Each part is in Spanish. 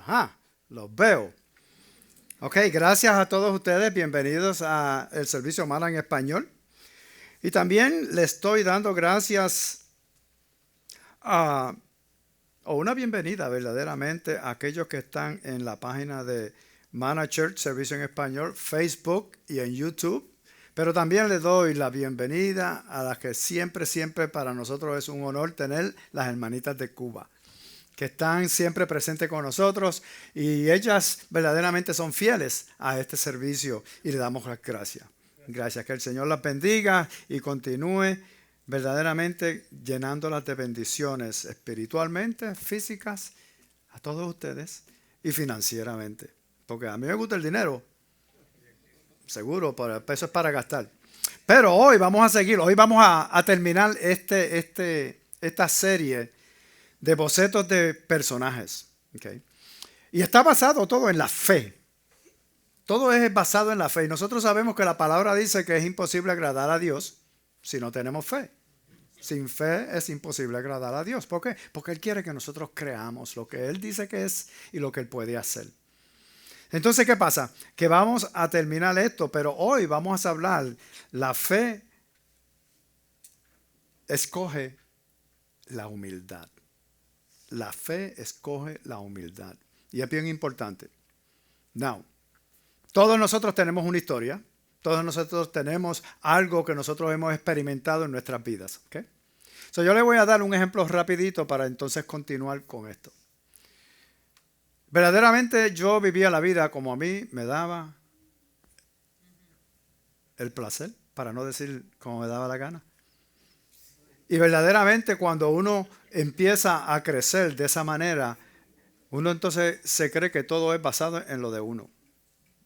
Ajá, los veo. Ok, gracias a todos ustedes. Bienvenidos a el servicio Mala en Español. Y también le estoy dando gracias o una bienvenida verdaderamente a aquellos que están en la página de Mana Church Servicio en Español, Facebook y en YouTube. Pero también le doy la bienvenida a las que siempre para nosotros es un honor tener las hermanitas de Cuba, que están siempre presentes con nosotros y ellas verdaderamente son fieles a este servicio y le damos las gracias. Gracias, que el Señor las bendiga y continúe verdaderamente llenándolas de bendiciones espiritualmente, físicas, a todos ustedes y financieramente. Porque a mí me gusta el dinero, seguro, pero eso es para gastar. Pero hoy vamos a seguir, hoy vamos a terminar esta serie de bocetos de personajes. ¿Okay? Y está basado todo en la fe. Todo es basado en la fe. Y nosotros sabemos que la palabra dice que es imposible agradar a Dios si no tenemos fe. Sin fe es imposible agradar a Dios. ¿Por qué? Porque Él quiere que nosotros creamos lo que Él dice que es y lo que Él puede hacer. Entonces, ¿qué pasa? Que vamos a terminar esto, pero hoy vamos a hablar, la fe escoge la humildad. La fe escoge la humildad. Y es bien importante. Now, todos nosotros tenemos una historia. Todos nosotros tenemos algo que nosotros hemos experimentado en nuestras vidas. ¿Okay? So, yo le voy a dar un ejemplo rapidito para entonces continuar con esto. Verdaderamente yo vivía la vida como a mí me daba el placer, para no decir como me daba la gana. Y verdaderamente cuando uno empieza a crecer de esa manera, uno entonces se cree que todo es basado en lo de uno.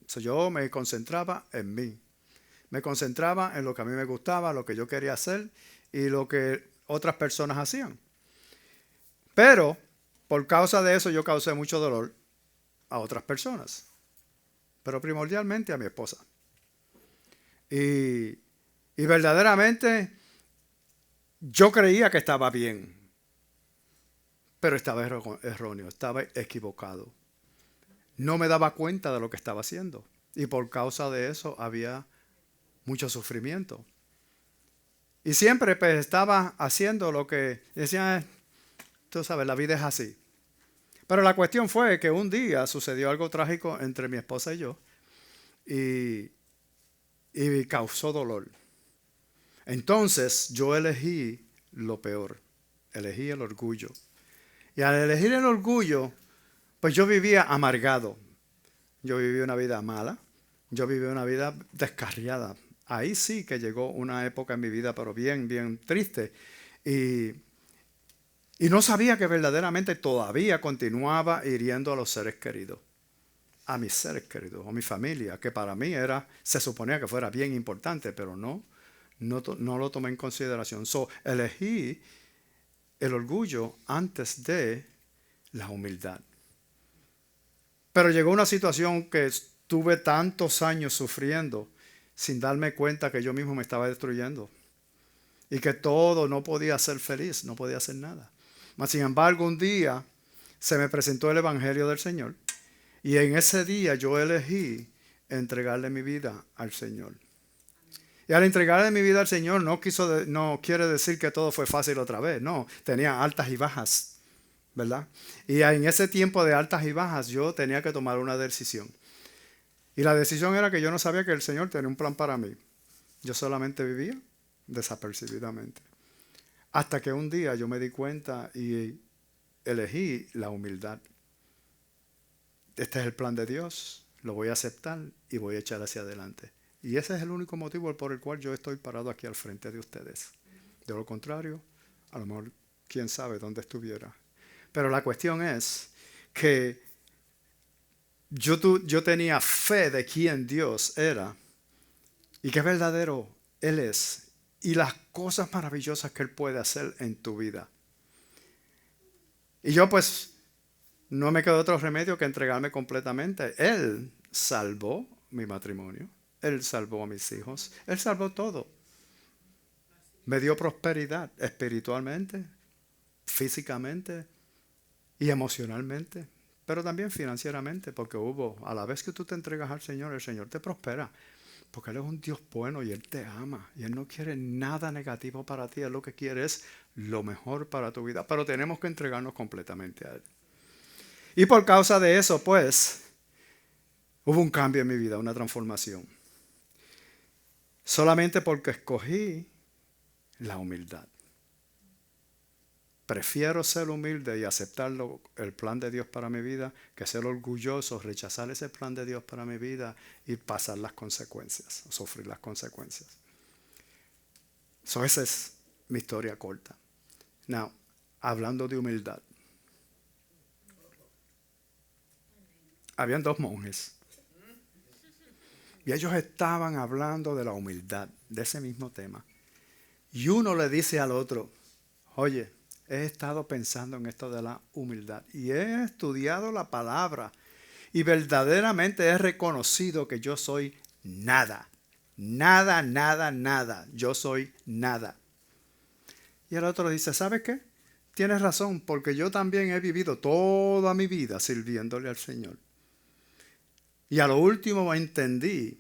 So, yo me concentraba en mí. Me concentraba en lo que a mí me gustaba, lo que yo quería hacer y lo que otras personas hacían. Pero por causa de eso yo causé mucho dolor a otras personas. Pero primordialmente a mi esposa. Y verdaderamente yo creía que estaba bien. Pero estaba erróneo, estaba equivocado. No me daba cuenta de lo que estaba haciendo. Y por causa de eso había mucho sufrimiento. Y siempre pues, estaba haciendo lo que decía, tú sabes, la vida es así. Pero la cuestión fue que un día sucedió algo trágico entre mi esposa y yo. Y causó dolor. Entonces yo elegí lo peor. Elegí el orgullo. Y al elegir el orgullo, pues yo vivía amargado. Yo vivía una vida mala. Yo vivía una vida descarriada. Ahí sí que llegó una época en mi vida, pero bien triste. Y no sabía que verdaderamente todavía continuaba hiriendo a los seres queridos. A mis seres queridos, a mi familia, que para mí se suponía que fuera bien importante, pero no lo tomé en consideración. So, elegí el orgullo antes de la humildad. Pero llegó una situación que estuve tantos años sufriendo sin darme cuenta que yo mismo me estaba destruyendo y que todo no podía ser feliz, no podía hacer nada. Mas, sin embargo, un día se me presentó el Evangelio del Señor y en ese día yo elegí entregarle mi vida al Señor. Y al entregarle mi vida al Señor no quiere decir que todo fue fácil otra vez. No, tenía altas y bajas, ¿verdad? Y en ese tiempo de altas y bajas yo tenía que tomar una decisión. Y la decisión era que yo no sabía que el Señor tenía un plan para mí. Yo solamente vivía desapercibidamente. Hasta que un día yo me di cuenta y elegí la humildad. Este es el plan de Dios, lo voy a aceptar y voy a echar hacia adelante. Y ese es el único motivo por el cual yo estoy parado aquí al frente de ustedes. De lo contrario, a lo mejor quién sabe dónde estuviera. Pero la cuestión es que yo tenía fe de quién Dios era y qué verdadero Él es y las cosas maravillosas que Él puede hacer en tu vida. Y yo pues no me quedó otro remedio que entregarme completamente. Él salvó mi matrimonio, Él salvó a mis hijos, Él salvó todo. Me dio prosperidad espiritualmente, físicamente y emocionalmente, pero también financieramente, porque a la vez que tú te entregas al Señor, el Señor te prospera, porque Él es un Dios bueno y Él te ama, y Él no quiere nada negativo para ti, Él lo que quiere es lo mejor para tu vida, pero tenemos que entregarnos completamente a Él. Y por causa de eso, pues, hubo un cambio en mi vida, una transformación. Solamente porque escogí la humildad. Prefiero ser humilde y aceptar el plan de Dios para mi vida que ser orgulloso, rechazar ese plan de Dios para mi vida y pasar las consecuencias, sufrir las consecuencias. Esa es mi historia corta. Now, hablando de humildad. Habían dos monjes. Y ellos estaban hablando de la humildad, de ese mismo tema. Y uno le dice al otro, oye, he estado pensando en esto de la humildad y he estudiado la palabra y verdaderamente he reconocido que yo soy nada. Nada, nada, nada. Yo soy nada. Y el otro dice, ¿sabes qué? Tienes razón, porque yo también he vivido toda mi vida sirviéndole al Señor. Y a lo último entendí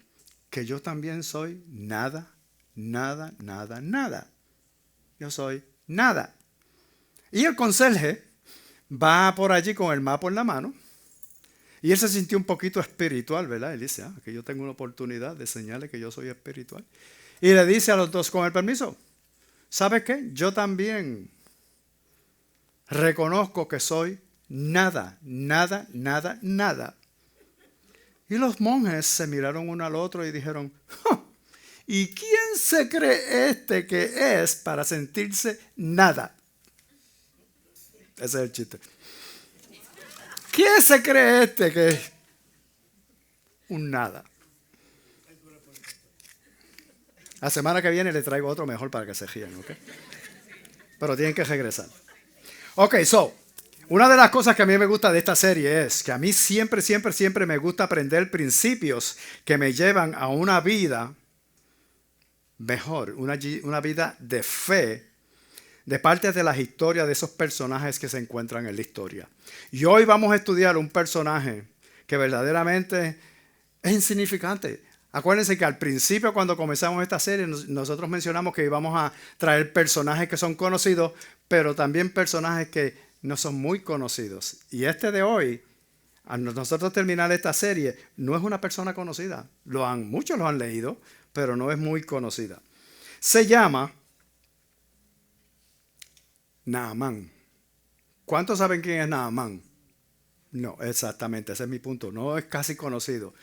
que yo también soy nada, nada, nada, nada. Yo soy nada. Y el conserje va por allí con el mapa en la mano. Y él se sintió un poquito espiritual, ¿verdad? Él dice, que yo tengo una oportunidad de enseñarle que yo soy espiritual. Y le dice a los dos, con el permiso, ¿sabes qué? Yo también reconozco que soy nada, nada, nada, nada. Y los monjes se miraron uno al otro y dijeron, ¿y quién se cree este que es para sentirse nada? Ese es el chiste. ¿Quién se cree este que es un nada? La semana que viene le traigo otro mejor para que se rían, ¿ok? Pero tienen que regresar. Ok, una de las cosas que a mí me gusta de esta serie es que a mí siempre, siempre, siempre me gusta aprender principios que me llevan a una vida mejor, una vida de fe, de parte de las historias de esos personajes que se encuentran en la historia. Y hoy vamos a estudiar un personaje que verdaderamente es insignificante. Acuérdense que al principio, cuando comenzamos esta serie, nosotros mencionamos que íbamos a traer personajes que son conocidos, pero también personajes que no son muy conocidos. Y este de hoy, a nosotros terminar esta serie, no es una persona conocida. Muchos lo han leído, pero no es muy conocida. Se llama Naamán. ¿Cuántos saben quién es Naamán? No, exactamente, ese es mi punto. No es casi conocido.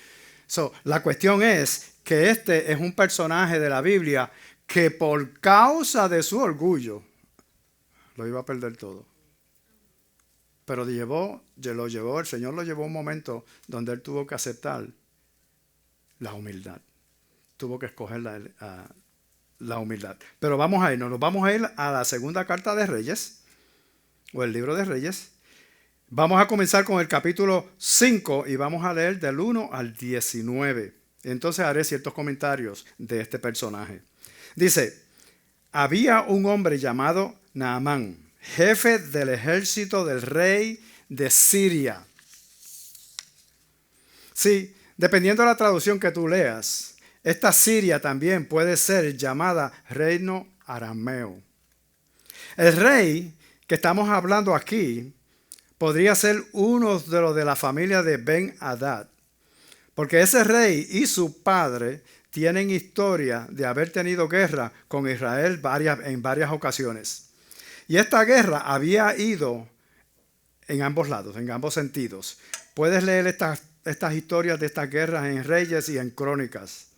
La cuestión es que este es un personaje de la Biblia que por causa de su orgullo lo iba a perder todo. Pero el Señor lo llevó a un momento donde él tuvo que aceptar la humildad. Tuvo que escoger la humildad. Pero nos vamos a ir a la segunda carta de Reyes, o el libro de Reyes. Vamos a comenzar con el capítulo 5 y vamos a leer del 1 al 19. Entonces haré ciertos comentarios de este personaje. Dice, había un hombre llamado Naamán, jefe del ejército del rey de Siria. Sí, dependiendo de la traducción que tú leas, esta Siria también puede ser llamada reino arameo. El rey que estamos hablando aquí podría ser uno de los de la familia de Ben-Hadad, porque ese rey y su padre tienen historia de haber tenido guerra con Israel en varias ocasiones. Y esta guerra había ido en ambos lados, en ambos sentidos. Puedes leer estas historias de estas guerras en Reyes y en Crónicas.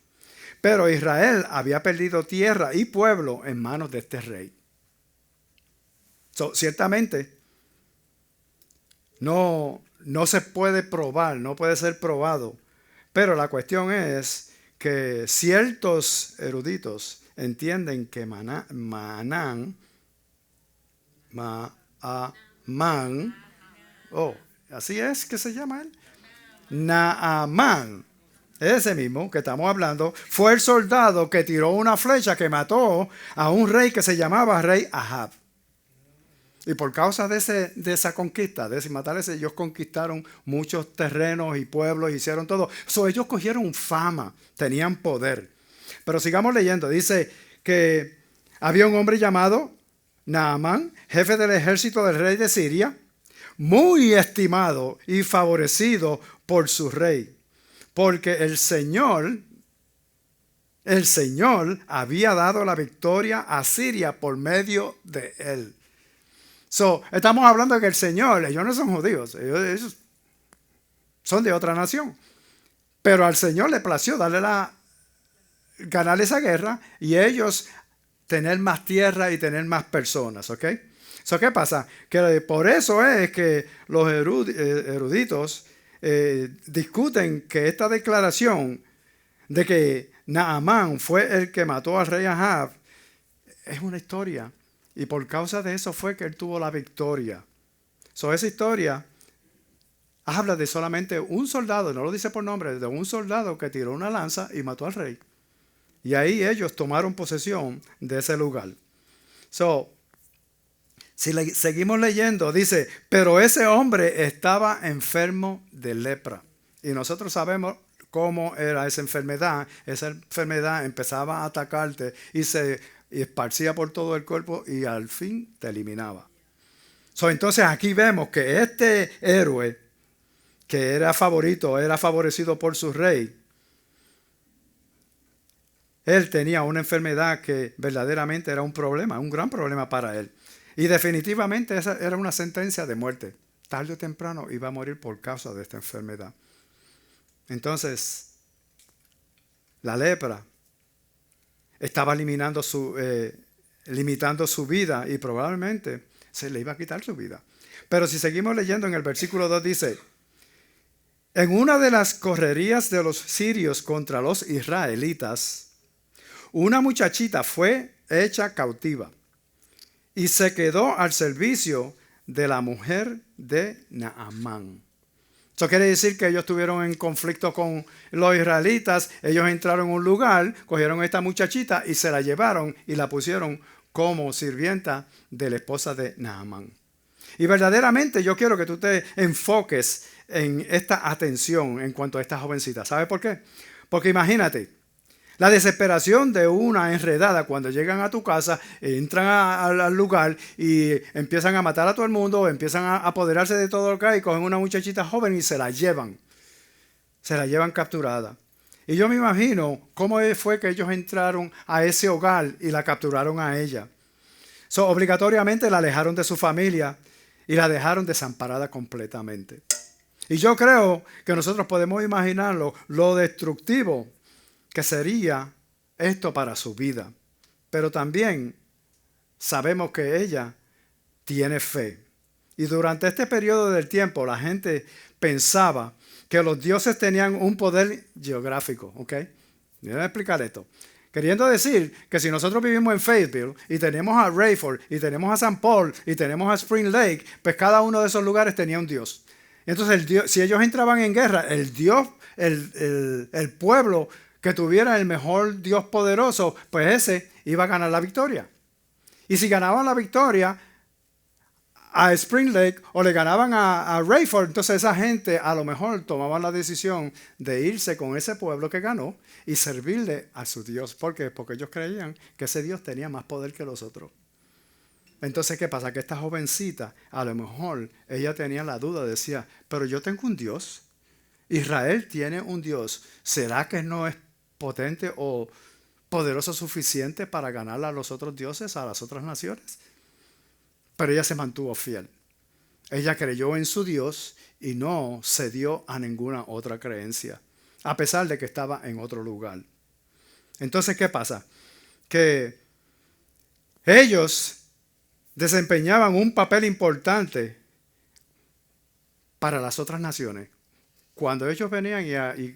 Pero Israel había perdido tierra y pueblo en manos de este rey. Ciertamente, no se puede probar, no puede ser probado. Pero la cuestión es que ciertos eruditos entienden que así es que se llama él. Naamán, ese mismo que estamos hablando, fue el soldado que tiró una flecha que mató a un rey que se llamaba rey Ahab. Y por causa de esa conquista, de ese matar ese, ellos conquistaron muchos terrenos y pueblos, hicieron todo. Ellos cogieron fama, tenían poder. Pero sigamos leyendo. Dice que había un hombre llamado Naamán, jefe del ejército del rey de Siria, muy estimado y favorecido por su rey, porque el Señor había dado la victoria a Siria por medio de él. Estamos hablando de que el Señor, ellos no son judíos, ellos son de otra nación. Pero al Señor le plació ganar esa guerra y ellos tener más tierra y tener más personas, ¿ok? ¿Qué pasa? Que por eso es que los eruditos discuten que esta declaración de que Naamán fue el que mató al rey Ahab es una historia. Y por causa de eso fue que él tuvo la victoria. Esa historia habla de solamente un soldado, no lo dice por nombre, de un soldado que tiró una lanza y mató al rey. Y ahí ellos tomaron posesión de ese lugar. Si seguimos leyendo, dice, pero ese hombre estaba enfermo de lepra. Y nosotros sabemos cómo era esa enfermedad. Esa enfermedad empezaba a atacarte y se esparcía por todo el cuerpo y al fin te eliminaba. Entonces aquí vemos que este héroe que era favorecido por su rey, él tenía una enfermedad que verdaderamente era un problema, un gran problema para él. Y definitivamente esa era una sentencia de muerte. Tarde o temprano iba a morir por causa de esta enfermedad. Entonces, la lepra estaba limitando su vida y probablemente se le iba a quitar su vida. Pero si seguimos leyendo en el versículo 2 dice, en una de las correrías de los sirios contra los israelitas, una muchachita fue hecha cautiva y se quedó al servicio de la mujer de Naamán. Eso quiere decir que ellos estuvieron en conflicto con los israelitas. Ellos entraron en un lugar, cogieron a esta muchachita y se la llevaron y la pusieron como sirvienta de la esposa de Naamán. Y verdaderamente yo quiero que tú te enfoques en esta atención en cuanto a esta jovencita. ¿Sabes por qué? Porque imagínate, la desesperación de una enredada cuando llegan a tu casa, entran al lugar y empiezan a matar a todo el mundo, empiezan a apoderarse de todo lo que hay, cogen una muchachita joven y se la llevan capturada. Y yo me imagino cómo fue que ellos entraron a ese hogar y la capturaron a ella. Obligatoriamente la alejaron de su familia y la dejaron desamparada completamente. Y yo creo que nosotros podemos imaginarlo, lo destructivo que sería esto para su vida. Pero también sabemos que ella tiene fe. Y durante este periodo del tiempo la gente pensaba que los dioses tenían un poder geográfico. ¿Ok? Voy a explicar esto. Queriendo decir que si nosotros vivimos en Fayetteville y tenemos a Rayford y tenemos a St. Paul y tenemos a Spring Lake, pues cada uno de esos lugares tenía un dios. Entonces si ellos entraban en guerra, el dios, el pueblo que tuviera el mejor Dios poderoso, pues ese iba a ganar la victoria. Y si ganaban la victoria a Spring Lake o le ganaban a Rayford, entonces esa gente a lo mejor tomaban la decisión de irse con ese pueblo que ganó y servirle a su Dios. ¿Por qué? Porque ellos creían que ese Dios tenía más poder que los otros. Entonces, ¿qué pasa? Que esta jovencita, a lo mejor ella tenía la duda, decía, pero yo tengo un Dios. Israel tiene un Dios. ¿Será que no es potente o poderoso suficiente para ganar a los otros dioses, a las otras naciones. Pero ella se mantuvo fiel. Ella creyó en su Dios y no cedió a ninguna otra creencia, a pesar de que estaba en otro lugar. Entonces, ¿qué pasa? Que ellos desempeñaban un papel importante para las otras naciones. Cuando ellos venían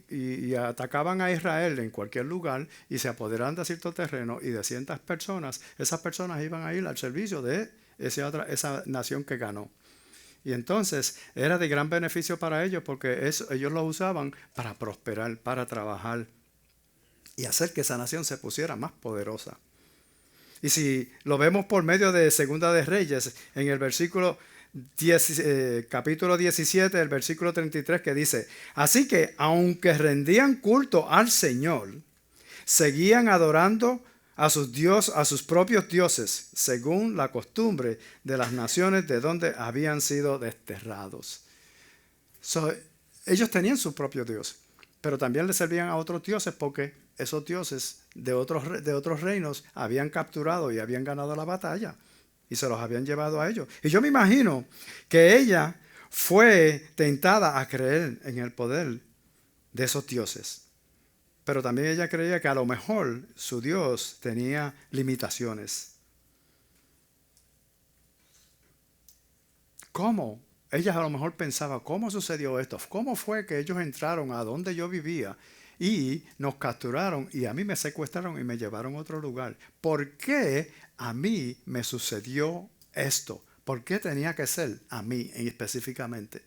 y atacaban a Israel en cualquier lugar y se apoderaban de cierto terreno y de ciertas personas, esas personas iban a ir al servicio de esa nación que ganó. Y entonces era de gran beneficio para ellos porque ellos lo usaban para prosperar, para trabajar y hacer que esa nación se pusiera más poderosa. Y si lo vemos por medio de Segunda de Reyes, en el capítulo 17, el versículo 33, que dice: así que, aunque rendían culto al Señor, seguían adorando a sus propios dioses, según la costumbre de las naciones de donde habían sido desterrados. Ellos tenían su propio Dios, pero también le servían a otros dioses porque esos dioses de otros reinos habían capturado y habían ganado la batalla y se los habían llevado a ellos. Y yo me imagino que ella fue tentada a creer en el poder de esos dioses. Pero también ella creía que a lo mejor su Dios tenía limitaciones. ¿Cómo? Ella a lo mejor pensaba, ¿cómo sucedió esto? ¿Cómo fue que ellos entraron a donde yo vivía y nos capturaron y a mí me secuestraron y me llevaron a otro lugar? ¿Por qué a mí me sucedió esto? ¿Por qué tenía que ser a mí específicamente?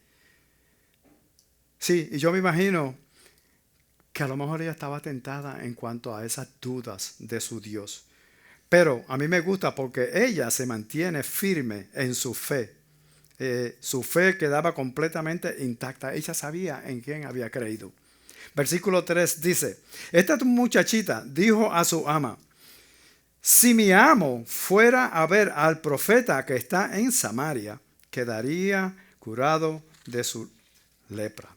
Sí, y yo me imagino que a lo mejor ella estaba tentada en cuanto a esas dudas de su Dios. Pero a mí me gusta porque ella se mantiene firme en su fe. Su fe quedaba completamente intacta. Ella sabía en quién había creído. Versículo 3 dice: esta muchachita dijo a su ama: si mi amo fuera a ver al profeta que está en Samaria, quedaría curado de su lepra.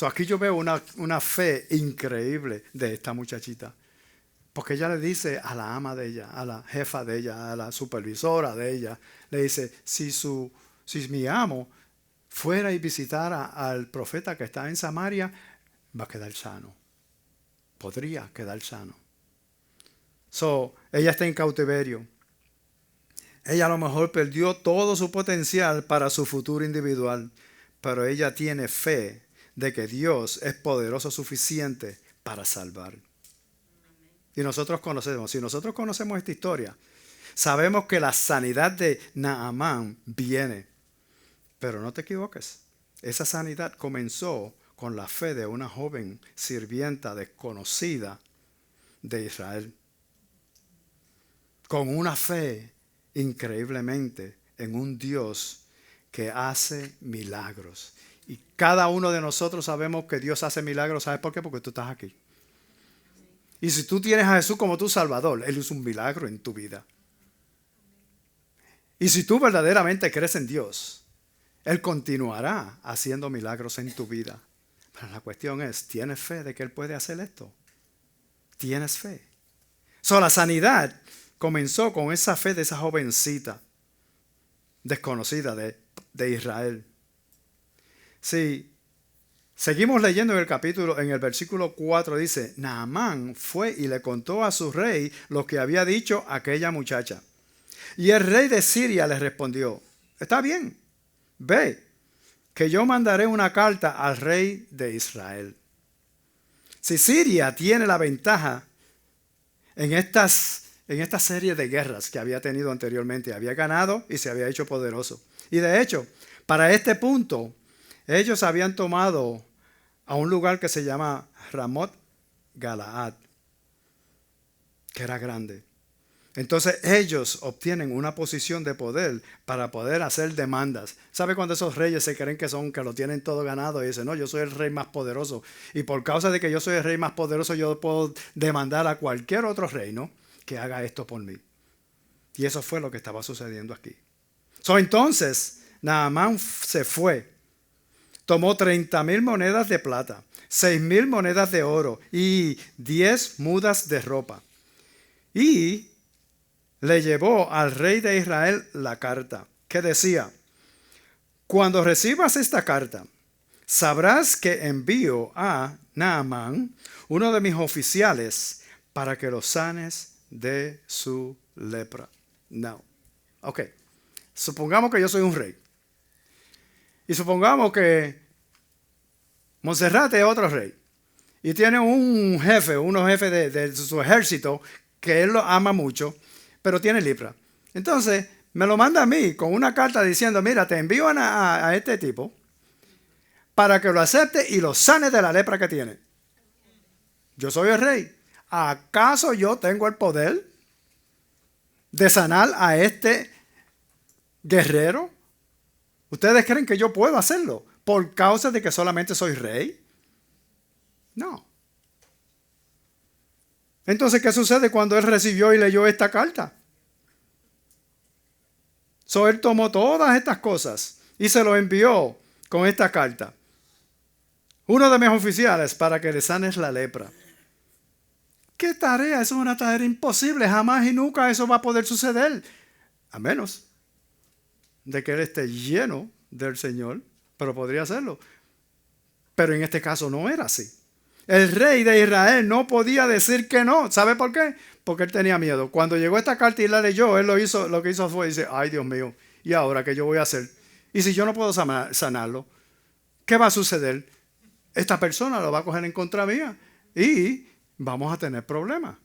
Aquí yo veo una fe increíble de esta muchachita. Porque ella le dice a la ama de ella, a la jefa de ella, a la supervisora de ella, le dice: si mi amo fuera y visitara al profeta que está en Samaria, va a quedar sano. Podría quedar sano. Ella está en cautiverio. Ella a lo mejor perdió todo su potencial para su futuro individual, pero ella tiene fe de que Dios es poderoso suficiente para salvar. Y si nosotros conocemos esta historia, sabemos que la sanidad de Naamán viene. Pero no te equivoques, esa sanidad comenzó con la fe de una joven sirvienta desconocida de Israel. Con una fe increíblemente en un Dios que hace milagros. Y cada uno de nosotros sabemos que Dios hace milagros. ¿Sabes por qué? Porque tú estás aquí. Y si tú tienes a Jesús como tu Salvador, Él hizo un milagro en tu vida. Y si tú verdaderamente crees en Dios, Él continuará haciendo milagros en tu vida. Pero la cuestión es, ¿tienes fe de que Él puede hacer esto? ¿Tienes fe? La sanidad comenzó con esa fe de esa jovencita desconocida de Israel. Sí, seguimos leyendo en el versículo 4 dice: Naamán fue y le contó a su rey lo que había dicho aquella muchacha. Y el rey de Siria le respondió: está bien, ve, que yo mandaré una carta al rey de Israel. Si Siria tiene la ventaja en esta serie de guerras que había tenido anteriormente, había ganado y se había hecho poderoso. Y de hecho, para este punto, ellos habían tomado a un lugar que se llama Ramot Galaad, que era grande. Entonces ellos obtienen una posición de poder para poder hacer demandas. ¿Sabe cuando esos reyes se creen que lo tienen todo ganado y dicen: no, yo soy el rey más poderoso, y por causa de que yo soy el rey más poderoso, yo puedo demandar a cualquier otro reino que haga esto por mí? Y eso fue lo que estaba sucediendo aquí. Entonces Naamán se fue, tomó 30,000 monedas de plata, 6,000 monedas de oro y 10 mudas de ropa. Y le llevó al rey de Israel la carta, que decía: cuando recibas esta carta, sabrás que envío a Naamán, uno de mis oficiales, para que lo sanes de su lepra. No. Ok. Supongamos que yo soy un rey. Y supongamos que Monserrate es otro rey. Y tiene un jefe, unos jefes de su ejército, que él lo ama mucho, pero tiene lepra. Entonces, me lo manda a mí con una carta diciendo: mira, te envío a este tipo para que lo acepte y lo sane de la lepra que tiene. Yo soy el rey. ¿Acaso yo tengo el poder de sanar a este guerrero? ¿Ustedes creen que yo puedo hacerlo por causa de que solamente soy rey? No. Entonces, ¿qué sucede cuando él recibió y leyó esta carta? Él tomó todas estas cosas y se lo envió con esta carta. Uno de mis oficiales, para que le sanes la lepra. ¿Qué tarea? Eso es una tarea imposible. Jamás y nunca eso va a poder suceder. A menos de que él esté lleno del Señor, pero podría hacerlo. Pero en este caso no era así. El rey de Israel no podía decir que no. ¿Sabe por qué? Porque él tenía miedo. Cuando llegó esta carta y la leyó, él lo que hizo fue decir: ay, Dios mío, ¿y ahora qué yo voy a hacer? Y si yo no puedo sanarlo, ¿qué va a suceder? Esta persona lo va a coger en contra mía y vamos a tener problemas.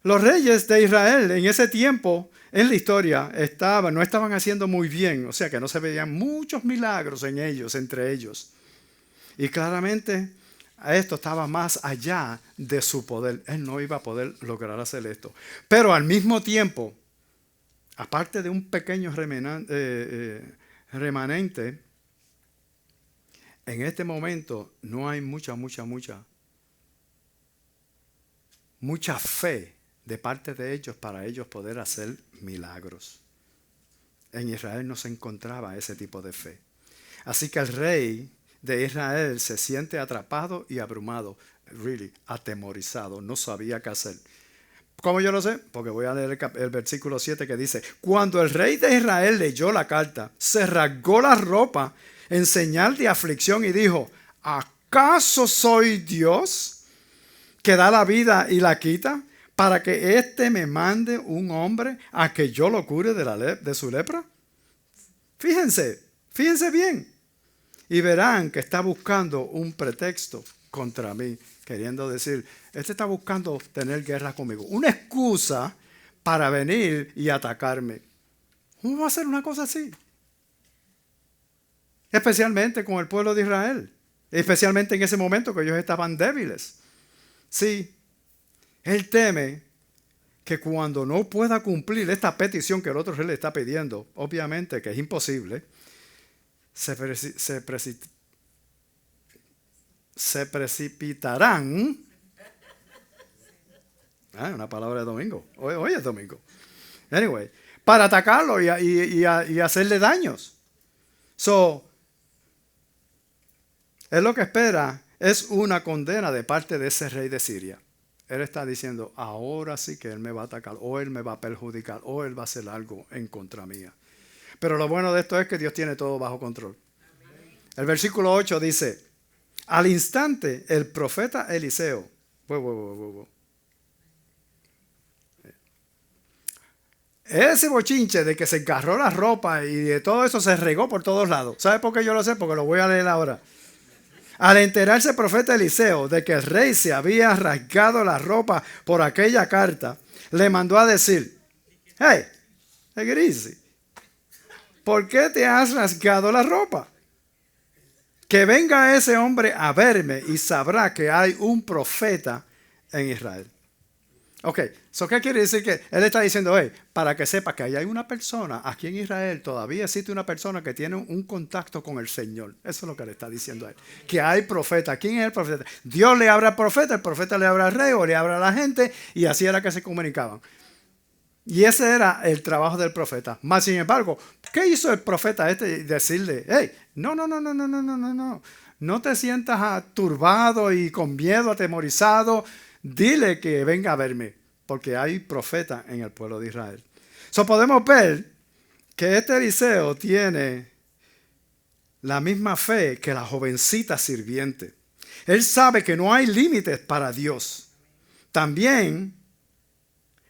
Los reyes de Israel en ese tiempo, en la historia, no estaban haciendo muy bien. O sea que no se veían muchos milagros en ellos, entre ellos. Y claramente esto estaba más allá de su poder. Él no iba a poder lograr hacer esto. Pero al mismo tiempo, aparte de un pequeño remanente, en este momento no hay mucha fe de parte de ellos para ellos poder hacer milagros. En Israel no se encontraba ese tipo de fe. Así que el rey de Israel se siente atrapado y abrumado, atemorizado, no sabía qué hacer. ¿Cómo yo lo sé? Porque voy a leer el versículo 7 que dice: cuando el rey de Israel leyó la carta, se rasgó la ropa en señal de aflicción y dijo: ¿acaso soy Dios que da la vida y la quita, para que éste me mande un hombre a que yo lo cure de su lepra? Fíjense bien. Y verán que está buscando un pretexto contra mí, queriendo decir: este está buscando tener guerra conmigo. Una excusa para venir y atacarme. ¿Cómo va a hacer una cosa así? Especialmente con el pueblo de Israel. Especialmente en ese momento que ellos estaban débiles. Sí, él teme que cuando no pueda cumplir esta petición que el otro rey le está pidiendo, obviamente que es imposible, se precipitarán. Una palabra de domingo. Hoy es domingo. Anyway, para atacarlo y hacerle daños. Él lo que espera es una condena de parte de ese rey de Siria. Él está diciendo: ahora sí que él me va a atacar, o él me va a perjudicar, o él va a hacer algo en contra mía. Pero lo bueno de esto es que Dios tiene todo bajo control. El versículo 8 dice: al instante el profeta Eliseo, ese bochinche de que se encarró la ropa y de todo eso se regó por todos lados. ¿Sabe por qué yo lo sé? Porque lo voy a leer ahora. Al enterarse el profeta Eliseo de que el rey se había rasgado la ropa por aquella carta, le mandó a decir: hey, Gris, ¿por qué te has rasgado la ropa? Que venga ese hombre a verme y sabrá que hay un profeta en Israel. Ok, ¿qué quiere decir? Que él está diciendo: hey, para que sepa que hay una persona aquí en Israel, todavía existe una persona que tiene un contacto con el Señor. Eso es lo que le está diciendo a él. Que hay profeta. ¿Quién es el profeta? Dios le habla al profeta, el profeta le habla al rey o le habla a la gente, y así era que se comunicaban. Y ese era el trabajo del profeta. Más sin embargo, ¿qué hizo el profeta este? Decirle, hey, no, no, no, no, no, no, no, no, no. No te sientas turbado y con miedo, atemorizado. Dile que venga a verme, porque hay profeta en el pueblo de Israel. So podemos ver que este Eliseo tiene la misma fe que la jovencita sirviente. Él sabe que no hay límites para Dios. También,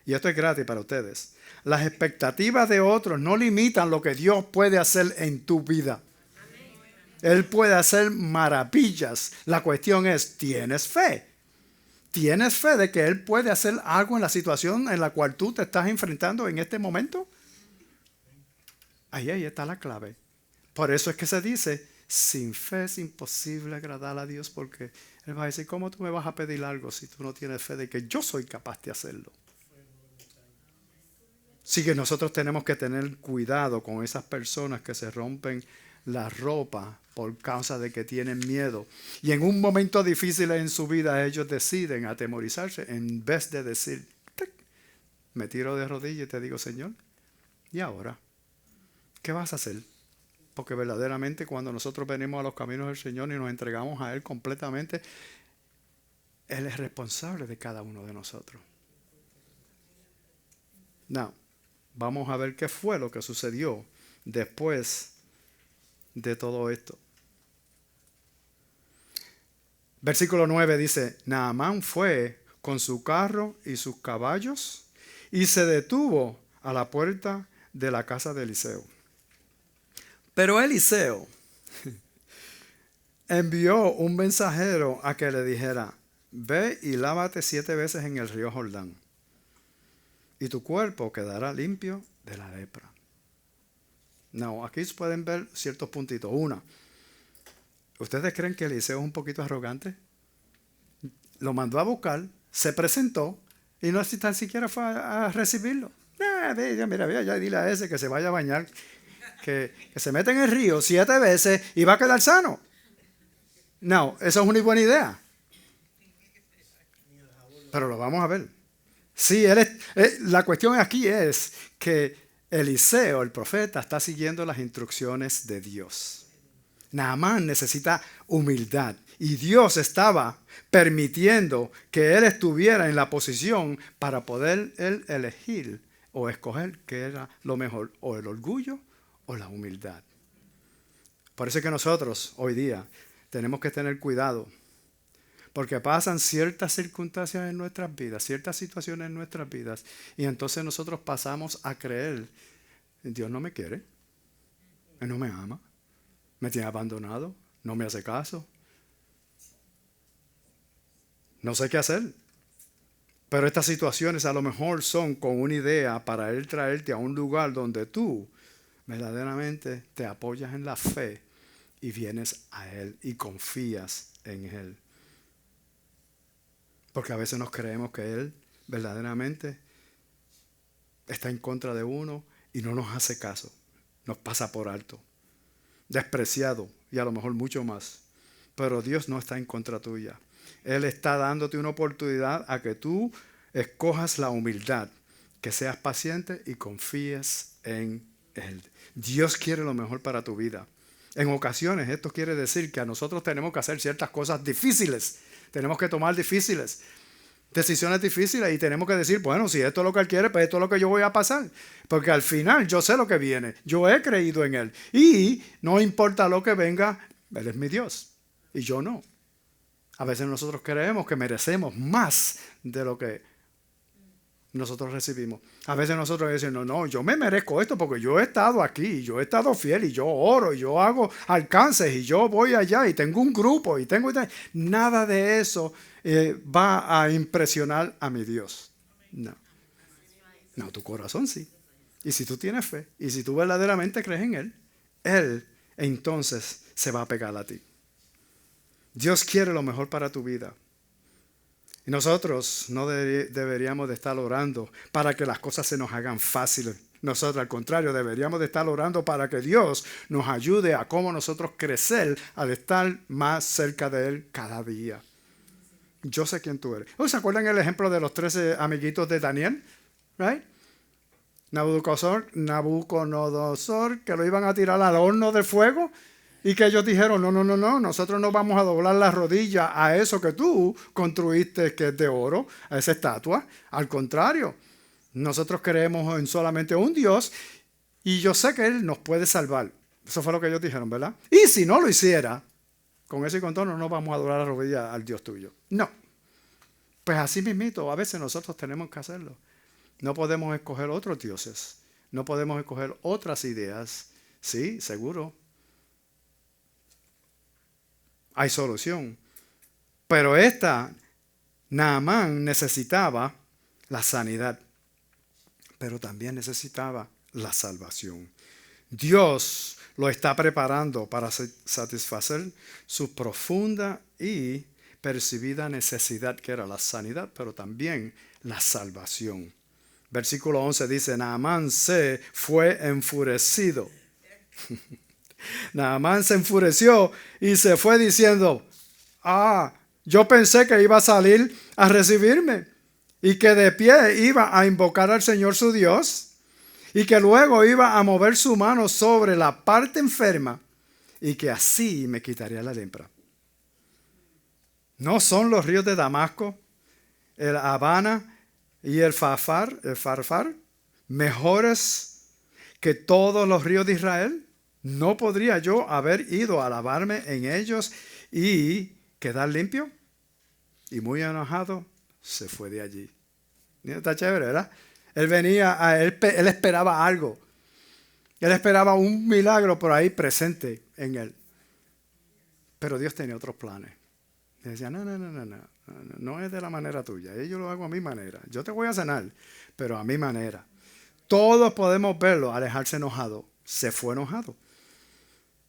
y esto es gratis para ustedes, las expectativas de otros no limitan lo que Dios puede hacer en tu vida. Él puede hacer maravillas. La cuestión es, ¿tienes fe? ¿Tienes fe de que Él puede hacer algo en la situación en la cual tú te estás enfrentando en este momento? Ahí está la clave. Por eso es que se dice, sin fe es imposible agradar a Dios, porque Él va a decir, ¿cómo tú me vas a pedir algo si tú no tienes fe de que yo soy capaz de hacerlo? Así que nosotros tenemos que tener cuidado con esas personas que se rompen la ropa por causa de que tienen miedo. Y en un momento difícil en su vida ellos deciden atemorizarse en vez de decir, me tiro de rodillas y te digo, Señor, ¿y ahora? ¿Qué vas a hacer? Porque verdaderamente cuando nosotros venimos a los caminos del Señor y nos entregamos a Él completamente, Él es responsable de cada uno de nosotros. Now, vamos a ver qué fue lo que sucedió después de todo esto. Versículo 9 dice, Naamán fue con su carro y sus caballos y se detuvo a la puerta de la casa de Eliseo. Pero Eliseo envió un mensajero a que le dijera, ve y lávate 7 veces en el río Jordán, y tu cuerpo quedará limpio de la lepra. No, aquí pueden ver ciertos puntitos. Una, ¿ustedes creen que Eliseo es un poquito arrogante? Lo mandó a buscar, se presentó, y no tan siquiera fue a recibirlo. Mira, ya dile a ese que se vaya a bañar, que se mete en el río 7 veces y va a quedar sano. No, eso es una buena idea. Pero lo vamos a ver. Sí, la cuestión aquí es que Eliseo, el profeta, está siguiendo las instrucciones de Dios. Naamán necesita humildad y Dios estaba permitiendo que él estuviera en la posición para poder él elegir o escoger qué era lo mejor, o el orgullo o la humildad. Por eso es que nosotros hoy día tenemos que tener cuidado, porque pasan ciertas circunstancias en nuestras vidas, ciertas situaciones en nuestras vidas, y entonces nosotros pasamos a creer, Dios no me quiere, Él no me ama, me tiene abandonado, no me hace caso, no sé qué hacer. Pero estas situaciones a lo mejor son con una idea para Él traerte a un lugar donde tú verdaderamente te apoyas en la fe y vienes a Él y confías en Él. Porque a veces nos creemos que Él verdaderamente está en contra de uno y no nos hace caso. Nos pasa por alto, despreciado y a lo mejor mucho más. Pero Dios no está en contra tuya. Él está dándote una oportunidad a que tú escojas la humildad, que seas paciente y confíes en Él. Dios quiere lo mejor para tu vida. En ocasiones esto quiere decir que a nosotros tenemos que hacer ciertas cosas difíciles. Tenemos que tomar decisiones difíciles y tenemos que decir, bueno, si esto es lo que Él quiere, pues esto es lo que yo voy a pasar. Porque al final yo sé lo que viene. Yo he creído en Él. Y no importa lo que venga, Él es mi Dios. Y yo no. A veces nosotros creemos que merecemos más de lo que nosotros recibimos. A veces nosotros decimos, no, yo me merezco esto porque yo he estado aquí, yo he estado fiel y yo oro y yo hago alcances y yo voy allá y tengo un grupo y tengo... Nada de eso va a impresionar a mi Dios. No. No, tu corazón sí. Y si tú tienes fe y si tú verdaderamente crees en Él, Él entonces se va a pegar a ti. Dios quiere lo mejor para tu vida. Y nosotros no deberíamos de estar orando para que las cosas se nos hagan fáciles. Nosotros, al contrario, deberíamos de estar orando para que Dios nos ayude a cómo nosotros crecer al estar más cerca de Él cada día. Yo sé quién tú eres. ¿Se acuerdan el ejemplo de los 13 amiguitos de Daniel? Right? Nabucodonosor, que lo iban a tirar al horno de fuego y que ellos dijeron, no, nosotros no vamos a doblar la rodilla a eso que tú construiste que es de oro, a esa estatua. Al contrario, nosotros creemos en solamente un Dios y yo sé que Él nos puede salvar. Eso fue lo que ellos dijeron, ¿verdad? Y si no lo hiciera, con ese contorno no vamos a doblar la rodilla al Dios tuyo. No. Pues así mismito, a veces nosotros tenemos que hacerlo. No podemos escoger otros dioses. No podemos escoger otras ideas. Sí, seguro. Hay solución. Pero Naamán necesitaba la sanidad. Pero también necesitaba la salvación. Dios lo está preparando para satisfacer su profunda y percibida necesidad, que era la sanidad, pero también la salvación. Versículo 11 dice, Naamán se fue enfurecido. Naamán se enfureció y se fue diciendo, yo pensé que iba a salir a recibirme y que de pie iba a invocar al Señor su Dios y que luego iba a mover su mano sobre la parte enferma y que así me quitaría la lepra. ¿No son los ríos de Damasco, el Habana y el Farfar mejores que todos los ríos de Israel? ¿No podría yo haber ido a lavarme en ellos y quedar limpio? Y muy enojado se fue de allí. Está chévere, ¿verdad? Él esperaba algo. Él esperaba un milagro por ahí presente en él. Pero Dios tenía otros planes. Y decía, no es de la manera tuya. Yo lo hago a mi manera. Yo te voy a sanar, pero a mi manera. Todos podemos verlo, alejarse enojado. Se fue enojado.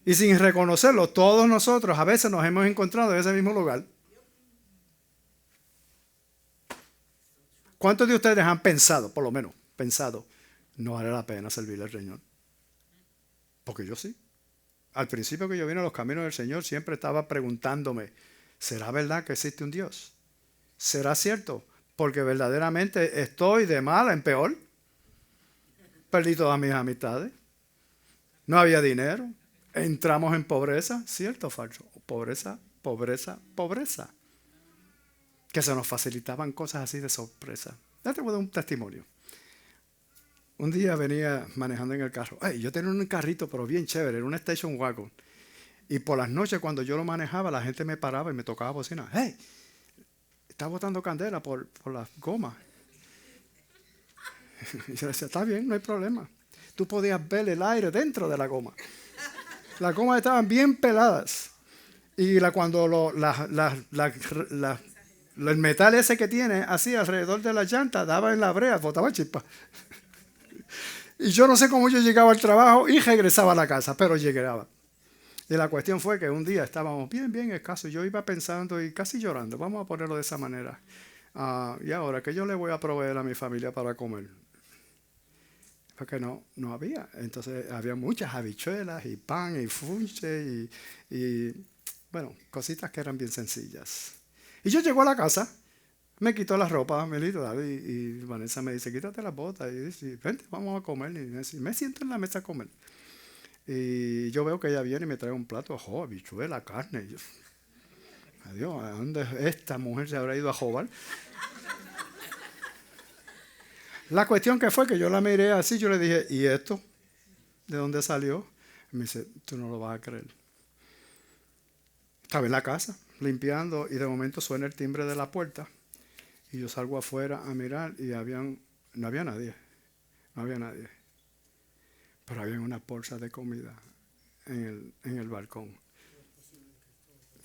Y sin reconocerlo, todos nosotros a veces nos hemos encontrado en ese mismo lugar. ¿Cuántos de ustedes han pensado, por lo menos, no vale la pena servirle al Señor? Porque yo sí. Al principio que yo vine a los caminos del Señor, siempre estaba preguntándome, ¿será verdad que existe un Dios? ¿Será cierto? Porque verdaderamente estoy de mal en peor. Perdí todas mis amistades. No había dinero. Entramos en pobreza. ¿Cierto o falso? Pobreza. Que se nos facilitaban cosas así de sorpresa. Ya te voy a dar un testimonio. Un día venía manejando en el carro. Yo tenía un carrito, pero bien chévere, era un station wagon. Y por las noches, cuando yo lo manejaba, la gente me paraba y me tocaba bocina. ¡Hey! Está botando candela por las gomas. Y yo decía, está bien, no hay problema. Tú podías ver el aire dentro de la goma. Las gomas estaban bien peladas. Y cuando el metal ese que tiene, así alrededor de la llanta, daba en la brea, botaba chispas. Y yo no sé cómo yo llegaba al trabajo y regresaba a la casa, pero llegaba. Y la cuestión fue que un día estábamos bien escasos. Yo iba pensando y casi llorando, vamos a ponerlo de esa manera. Y ahora, ¿qué yo le voy a proveer a mi familia para comer? Porque no había. Entonces había muchas habichuelas y pan y funche y bueno, cositas que eran bien sencillas. Y yo llego a la casa, me quito la ropa, Melito, David, y Vanessa me dice, quítate las botas. Y dice, vente, vamos a comer. Y me siento en la mesa a comer. Y yo veo que ella viene y me trae un plato, habichuela, carne. Y yo, adiós, ¿a dónde esta mujer se habrá ido a jobar? La cuestión que fue que yo la miré así, yo le dije, ¿y esto? ¿De dónde salió? Y me dice, tú no lo vas a creer. Estaba en la casa, limpiando, y de momento suena el timbre de la puerta. Y yo salgo afuera a mirar y no había nadie. Pero había una bolsa de comida en el balcón.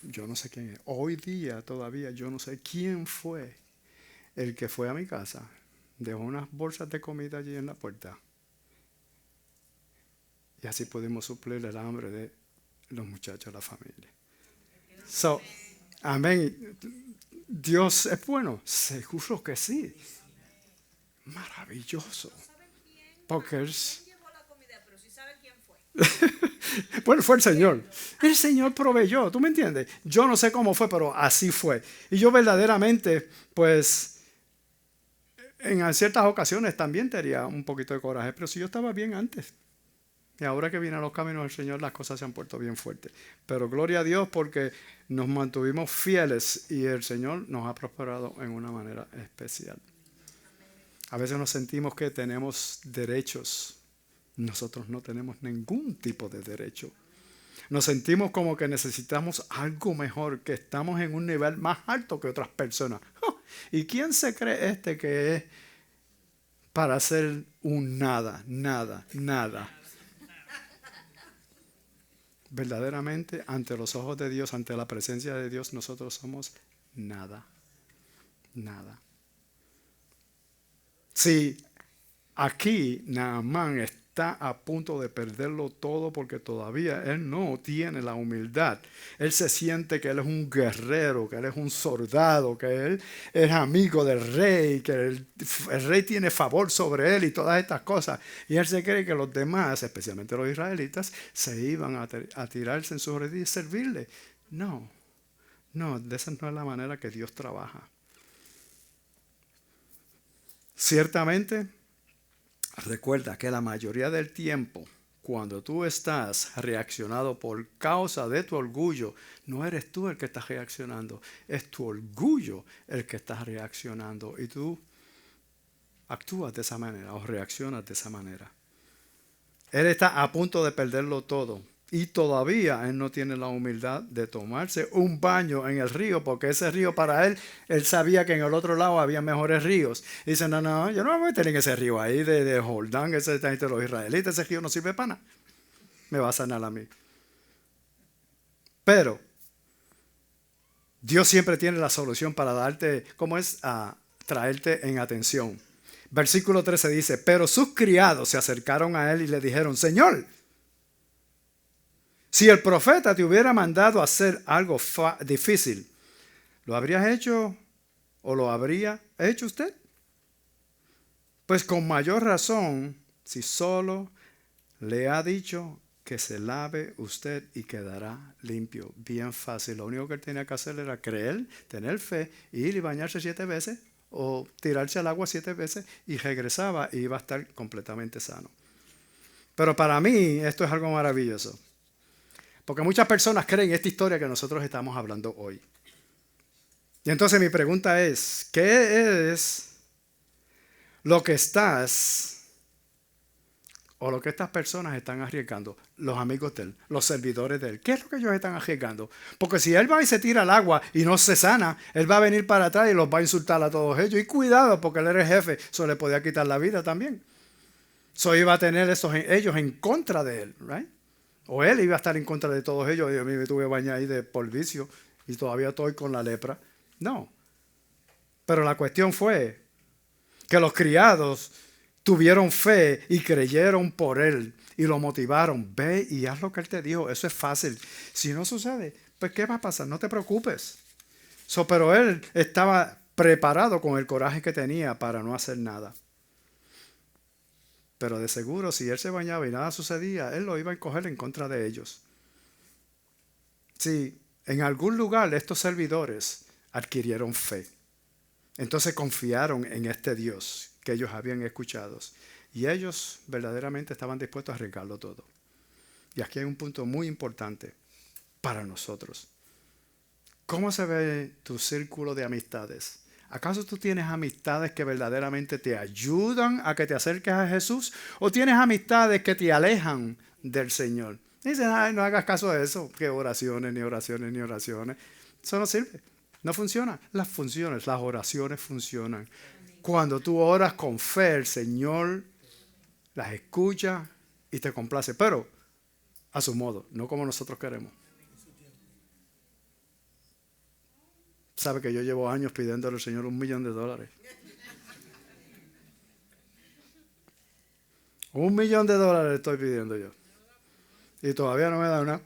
Yo no sé quién es. Hoy día todavía yo no sé quién fue el que fue a mi casa. Dejó unas bolsas de comida allí en la puerta. Y así pudimos suplir el hambre de los muchachos, la familia. Amén. Dios es bueno. Seguro que sí. Maravilloso. Porque es... Bueno, fue el Señor. El Señor proveyó, ¿tú me entiendes? Yo no sé cómo fue, pero así fue. Y yo verdaderamente, pues, En ciertas ocasiones también tenía un poquito de coraje, pero si yo estaba bien antes. Y ahora que vienen los caminos del Señor, las cosas se han puesto bien fuertes. Pero gloria a Dios porque nos mantuvimos fieles y el Señor nos ha prosperado en una manera especial. A veces nos sentimos que tenemos derechos. Nosotros no tenemos ningún tipo de derecho. Nos sentimos como que necesitamos algo mejor, que estamos en un nivel más alto que otras personas. ¿Y quién se cree que es para hacer un nada, nada, nada? Verdaderamente, ante los ojos de Dios, ante la presencia de Dios, nosotros somos nada, nada. Si aquí Naamán está a punto de perderlo todo porque todavía él no tiene la humildad. Él se siente que él es un guerrero, que él es un soldado, que él es amigo del rey, que el rey tiene favor sobre él y todas estas cosas. Y él se cree que los demás, especialmente los israelitas, se iban a tirarse en sus rodillas y servirle. No, no, de esa no es la manera que Dios trabaja. Ciertamente, recuerda que la mayoría del tiempo, cuando tú estás reaccionado por causa de tu orgullo, no eres tú el que estás reaccionando, es tu orgullo el que está reaccionando y tú actúas de esa manera o reaccionas de esa manera. Él está a punto de perderlo todo y todavía él no tiene la humildad de tomarse un baño en el río, porque ese río para él, él sabía que en el otro lado había mejores ríos. Y dice, no, no, yo no me voy a meter en ese río ahí de Jordán, ese de los israelitas, ese río no sirve para nada. Me va a sanar a mí. Pero Dios siempre tiene la solución para darte, ¿cómo es? A traerte en atención. Versículo 13 dice, pero sus criados se acercaron a él y le dijeron, Señor, si el profeta te hubiera mandado a hacer algo difícil, ¿lo habrías hecho o lo habría hecho usted? Pues con mayor razón, si solo le ha dicho que se lave usted y quedará limpio. Bien fácil. Lo único que él tenía que hacer era creer, tener fe, ir y bañarse 7 veces o tirarse al agua 7 veces y regresaba y iba a estar completamente sano. Pero para mí esto es algo maravilloso. Porque muchas personas creen esta historia que nosotros estamos hablando hoy. Y entonces mi pregunta es, ¿qué es lo que estás o lo que estas personas están arriesgando? Los amigos de él, los servidores de él. ¿Qué es lo que ellos están arriesgando? Porque si él va y se tira al agua y no se sana, él va a venir para atrás y los va a insultar a todos ellos. Y cuidado, porque él era el jefe, eso le podía quitar la vida también. Eso iba a tener ellos en contra de él, ¿right? O él iba a estar en contra de todos ellos. Y a mí me tuve que bañar ahí por vicio y todavía estoy con la lepra. No. Pero la cuestión fue que los criados tuvieron fe y creyeron por él y lo motivaron. Ve y haz lo que él te dijo. Eso es fácil. Si no sucede, pues ¿qué va a pasar? No te preocupes. Pero él estaba preparado con el coraje que tenía para no hacer nada. Pero de seguro, si él se bañaba y nada sucedía, él lo iba a coger en contra de ellos. Sí, en algún lugar estos servidores adquirieron fe. Entonces confiaron en este Dios que ellos habían escuchado. Y ellos verdaderamente estaban dispuestos a arriesgarlo todo. Y aquí hay un punto muy importante para nosotros. ¿Cómo se ve tu círculo de amistades? ¿Acaso tú tienes amistades que verdaderamente te ayudan a que te acerques a Jesús? ¿O tienes amistades que te alejan del Señor? Dicen, ay, no hagas caso de eso, que oraciones, ni oraciones, ni oraciones. Eso no sirve, no funciona. Las oraciones funcionan. Cuando tú oras con fe, el Señor las escucha y te complace, pero a su modo, no como nosotros queremos. Sabe que yo llevo años pidiéndole al Señor $1 millón. $1 millón estoy pidiendo yo. Y todavía no me da nada.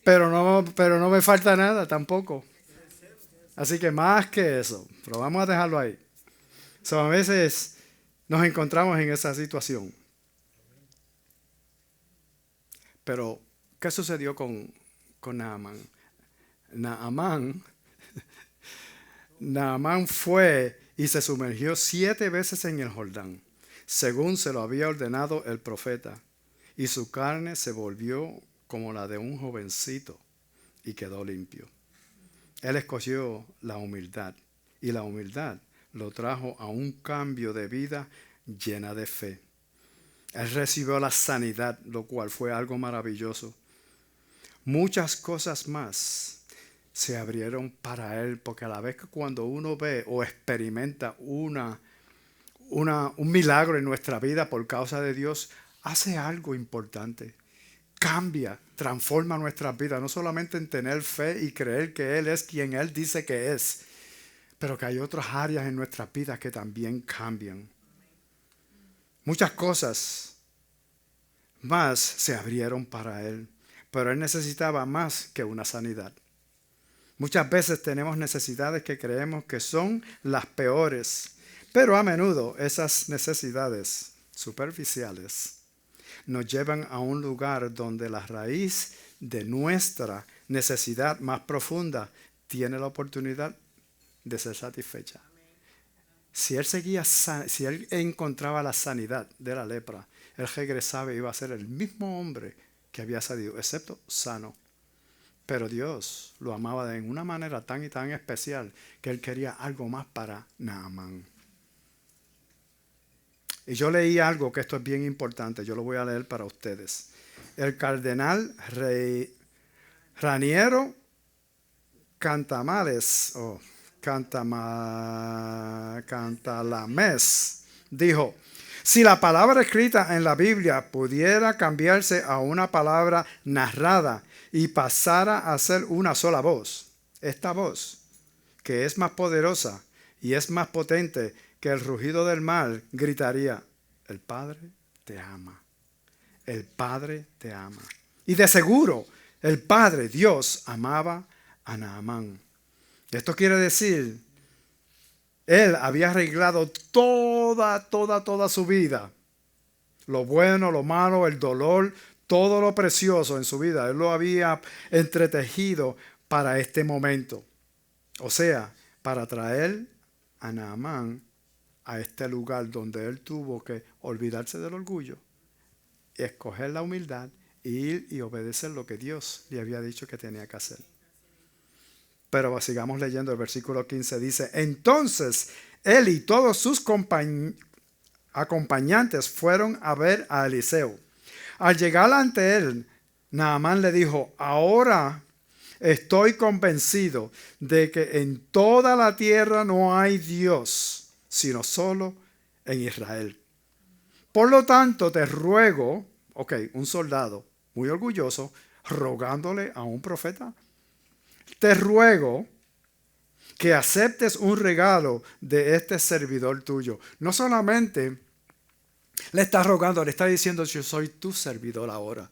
Pero no me falta nada tampoco. Así que más que eso. Pero vamos a dejarlo ahí. A veces nos encontramos en esa situación. Pero, ¿qué sucedió con Naamán? Naamán fue y se sumergió 7 veces en el Jordán, según se lo había ordenado el profeta, y su carne se volvió como la de un jovencito y quedó limpio. Él escogió la humildad, y la humildad lo trajo a un cambio de vida llena de fe. Él recibió la sanidad, lo cual fue algo maravilloso. Muchas cosas más se abrieron para él, porque a la vez que cuando uno ve o experimenta un milagro en nuestra vida por causa de Dios, hace algo importante. Cambia, transforma nuestras vidas, no solamente en tener fe y creer que Él es quien Él dice que es, pero que hay otras áreas en nuestras vidas que también cambian. Muchas cosas más se abrieron para Él, pero Él necesitaba más que una sanidad. Muchas veces tenemos necesidades que creemos que son las peores, pero a menudo esas necesidades superficiales nos llevan a un lugar donde la raíz de nuestra necesidad más profunda tiene la oportunidad de ser satisfecha. Si él encontraba la sanidad de la lepra, él regresaba y iba a ser el mismo hombre que había salido, excepto sano. Pero Dios lo amaba de una manera tan y tan especial que él quería algo más para Naamán. Y yo leí algo que esto es bien importante, yo lo voy a leer para ustedes. El cardenal Raniero Cantalamés dijo: si la palabra escrita en la Biblia pudiera cambiarse a una palabra narrada y pasara a ser una sola voz, esta voz, que es más poderosa y es más potente que el rugido del mar, gritaría: el Padre te ama. El Padre te ama. Y de seguro, el Padre, Dios, amaba a Naamán. Esto quiere decir, él había arreglado toda su vida. Lo bueno, lo malo, el dolor, todo lo precioso en su vida. Él lo había entretejido para este momento. O sea, para traer a Naamán a este lugar donde él tuvo que olvidarse del orgullo, escoger la humildad, ir y obedecer lo que Dios le había dicho que tenía que hacer. Pero sigamos leyendo el versículo 15, dice: entonces él y todos sus acompañantes fueron a ver a Eliseo. Al llegar ante él, Naamán le dijo: ahora estoy convencido de que en toda la tierra no hay Dios sino solo en Israel. Por lo tanto, te ruego, un soldado muy orgulloso, rogándole a un profeta, te ruego que aceptes un regalo de este servidor tuyo. No solamente le está rogando, le está diciendo: yo soy tu servidor ahora.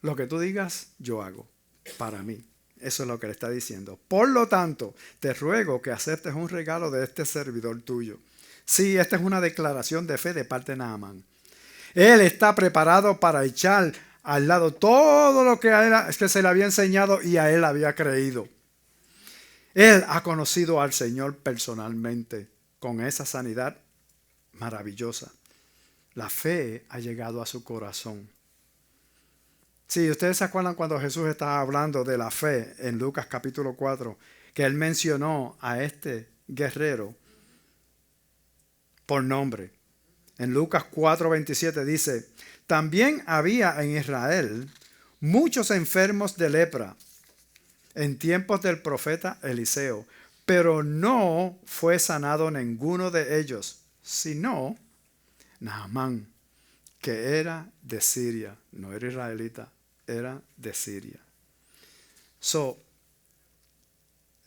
Lo que tú digas, yo hago para mí. Eso es lo que le está diciendo. Por lo tanto, te ruego que aceptes un regalo de este servidor tuyo. Sí, esta es una declaración de fe de parte de Naamán. Él está preparado para echar al lado todo lo que se le había enseñado y a él había creído. Él ha conocido al Señor personalmente con esa sanidad maravillosa. La fe ha llegado a su corazón. Sí, ustedes se acuerdan cuando Jesús estaba hablando de la fe en Lucas capítulo 4, que él mencionó a este guerrero por nombre. En Lucas 4:27 dice: también había en Israel muchos enfermos de lepra en tiempos del profeta Eliseo, pero no fue sanado ninguno de ellos, sino Naamán, que era de Siria, no era israelita, era de Siria.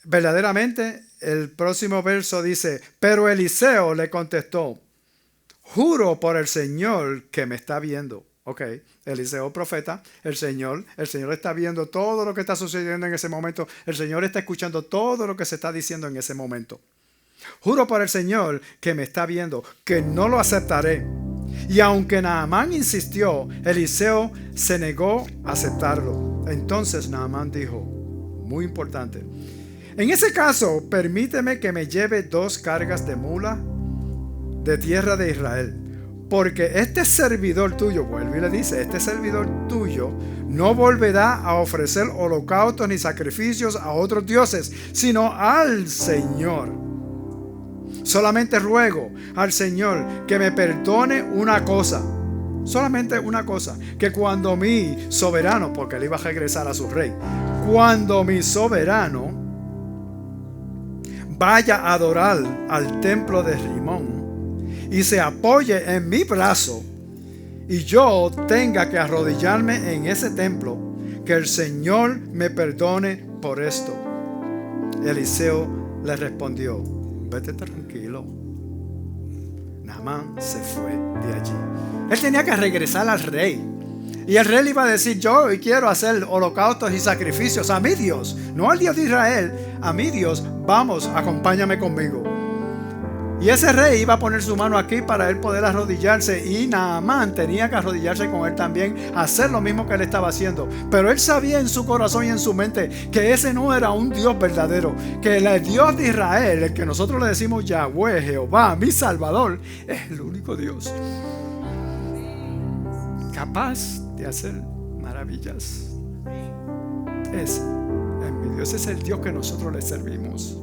Verdaderamente, el próximo verso dice: pero Eliseo le contestó: juro por el Señor que me está viendo. Eliseo profeta, el Señor está viendo todo lo que está sucediendo en ese momento. El Señor está escuchando todo lo que se está diciendo en ese momento. Juro por el Señor que me está viendo, que no lo aceptaré. Y aunque Naamán insistió, Eliseo se negó a aceptarlo. Entonces Naamán dijo, muy importante: En ese caso, permíteme que me lleve 2 cargas de mula de tierra de Israel, porque este servidor tuyo, vuelve y le dice, este servidor tuyo no volverá a ofrecer holocaustos ni sacrificios a otros dioses, sino al Señor. Solamente ruego al Señor que me perdone una cosa, solamente una cosa, que cuando mi soberano, porque él iba a regresar a su rey, cuando mi soberano vaya a adorar al templo de Rimón y se apoye en mi brazo y yo tenga que arrodillarme en ese templo, que el Señor me perdone por esto. Eliseo le respondió: vete tranquilo. Naamán se fue de allí. Él tenía que regresar al rey. Y el rey le iba a decir: yo quiero hacer holocaustos y sacrificios a mi Dios, no al Dios de Israel, a mi Dios. Vamos, acompáñame conmigo. Y ese rey iba a poner su mano aquí para él poder arrodillarse, y Naamán tenía que arrodillarse con él también, hacer lo mismo que él estaba haciendo. Pero él sabía en su corazón y en su mente que ese no era un Dios verdadero, que el Dios de Israel, el que nosotros le decimos Yahweh, Jehová, mi Salvador, es el único Dios capaz de hacer maravillas. Mi Dios es el Dios que nosotros le servimos.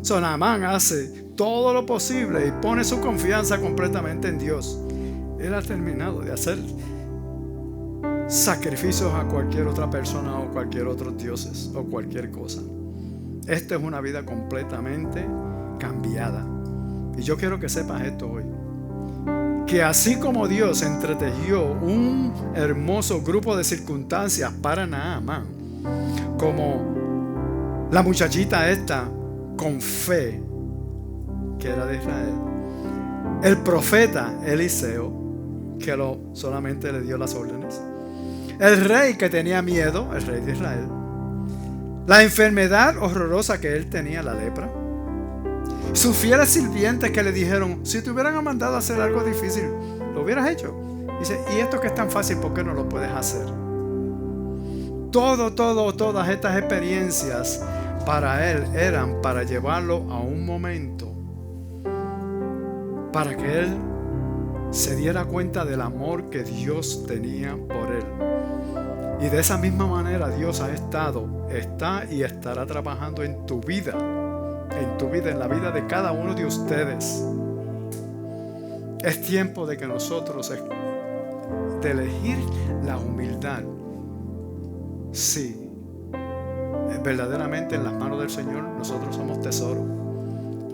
Naamán hace todo lo posible y pone su confianza completamente en Dios. Él ha terminado de hacer sacrificios a cualquier otra persona o cualquier otro dioses o cualquier cosa. Esta es una vida completamente cambiada. Y yo quiero que sepas esto hoy, que así como Dios entretejió un hermoso grupo de circunstancias para Naamán, como la muchachita esta con fe, que era de Israel, el profeta Eliseo, que solamente le dio las órdenes, el rey que tenía miedo, el rey de Israel, la enfermedad horrorosa que él tenía, la lepra, sus fieles sirvientes que le dijeron: si te hubieran mandado a hacer algo difícil, lo hubieras hecho. Dice: y esto que es tan fácil, ¿por qué no lo puedes hacer? Todas estas experiencias para él eran para llevarlo a un momento para que él se diera cuenta del amor que Dios tenía por él. Y de esa misma manera Dios está y estará trabajando en tu vida, en la vida de cada uno de ustedes. Es tiempo de que nosotros, de elegir la humildad. Sí, verdaderamente en las manos del Señor nosotros somos tesoro,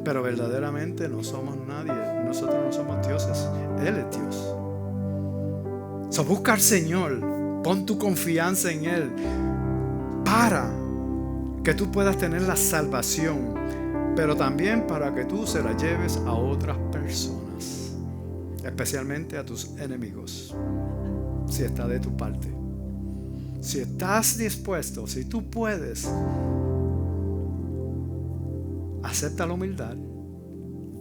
pero verdaderamente no somos nadie. Nosotros no somos dioses, Él es Dios. Busca al Señor, pon tu confianza en Él para que tú puedas tener la salvación, pero también para que tú se la lleves a otras personas, especialmente a tus enemigos, si está de tu parte. Si estás dispuesto, si tú puedes, acepta la humildad,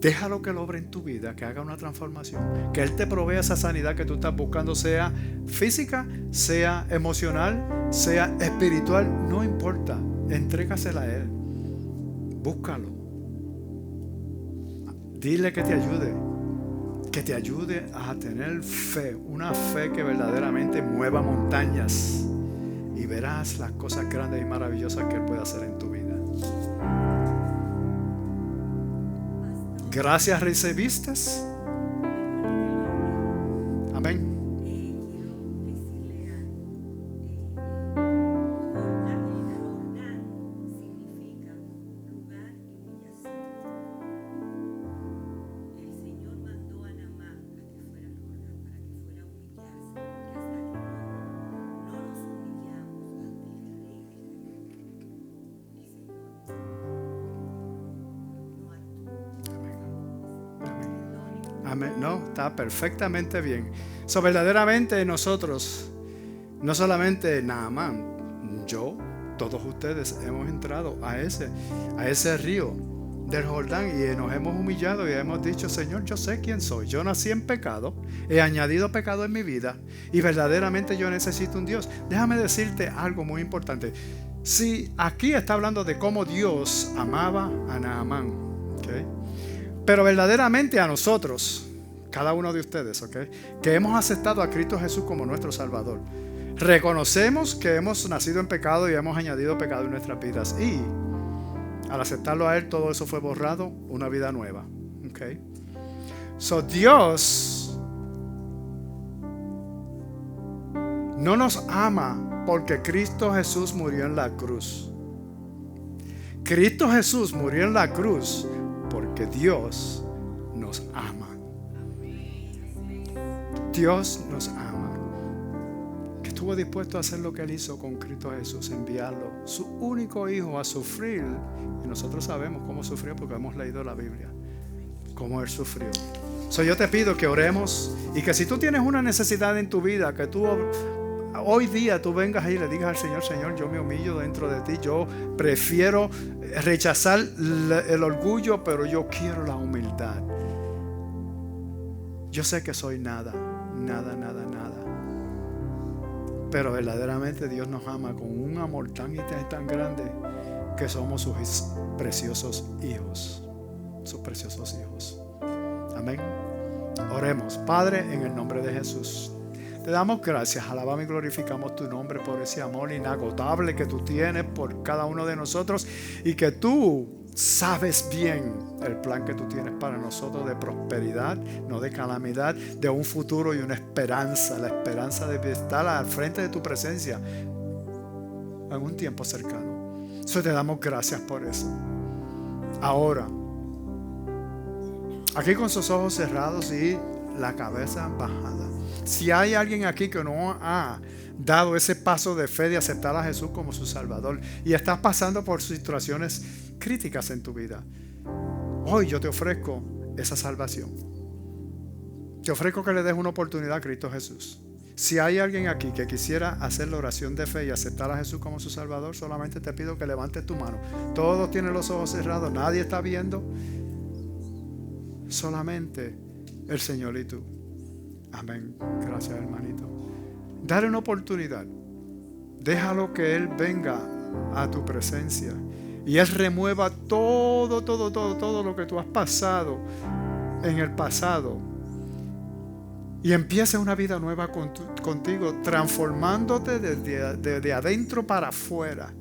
déjalo que lo obre en tu vida, que haga una transformación, que Él te provea esa sanidad que tú estás buscando, sea física, sea emocional, sea espiritual, no importa, entrégasela a Él, búscalo, dile que te ayude a tener fe, una fe que verdaderamente mueva montañas, y verás las cosas grandes y maravillosas que Él puede hacer en tu vida. Gracias recibiste. Amén. Amén. No, está perfectamente bien. Verdaderamente nosotros, no solamente Naamán, yo, todos ustedes hemos entrado a ese río del Jordán y nos hemos humillado y hemos dicho: Señor, yo sé quién soy. Yo nací en pecado, he añadido pecado en mi vida y verdaderamente yo necesito un Dios. Déjame decirte algo muy importante. Sí, aquí está hablando de cómo Dios amaba a Naamán, ¿okay? Pero verdaderamente a nosotros, cada uno de ustedes, ¿okay?, que hemos aceptado a Cristo Jesús como nuestro Salvador, reconocemos que hemos nacido en pecado y hemos añadido pecado en nuestras vidas. Y al aceptarlo a Él, todo eso fue borrado, una vida nueva, ¿okay? So, Dios no nos ama porque Cristo Jesús murió en la cruz. Cristo Jesús murió en la cruz porque Dios nos ama. Dios nos ama. Que estuvo dispuesto a hacer lo que Él hizo con Cristo Jesús, enviarlo, su único hijo, a sufrir. Y nosotros sabemos cómo sufrió porque hemos leído la Biblia, cómo Él sufrió. So, yo te pido que oremos y que si tú tienes una necesidad en tu vida, que tú hoy día tú vengas y le digas al Señor: Señor, yo me humillo dentro de ti, yo prefiero rechazar el orgullo, pero yo quiero la humildad. Yo sé que soy nada, pero verdaderamente Dios nos ama con un amor tan y tan grande que somos sus preciosos hijos, sus preciosos hijos. Amén. Oremos. Padre, en el nombre de Jesús, te damos gracias, alabamos y glorificamos tu nombre por ese amor inagotable que tú tienes por cada uno de nosotros, y que tú sabes bien el plan que tú tienes para nosotros de prosperidad, no de calamidad, de un futuro y una esperanza, la esperanza de estar al frente de tu presencia en un tiempo cercano. Eso te damos gracias por eso. Ahora, aquí con sus ojos cerrados y la cabeza bajada, si hay alguien aquí que no ha dado ese paso de fe de aceptar a Jesús como su Salvador y estás pasando por situaciones críticas en tu vida, hoy yo te ofrezco esa salvación. Te ofrezco que le des una oportunidad a Cristo Jesús. Si hay alguien aquí que quisiera hacer la oración de fe y aceptar a Jesús como su Salvador, solamente te pido que levantes tu mano. Todos tienen los ojos cerrados, nadie está viendo, solamente el Señor y tú. Amén. Gracias, hermanito. Dale una oportunidad. Déjalo que Él venga a tu presencia y Él remueva todo lo que tú has pasado en el pasado, y empiece una vida nueva contigo, transformándote de adentro para afuera.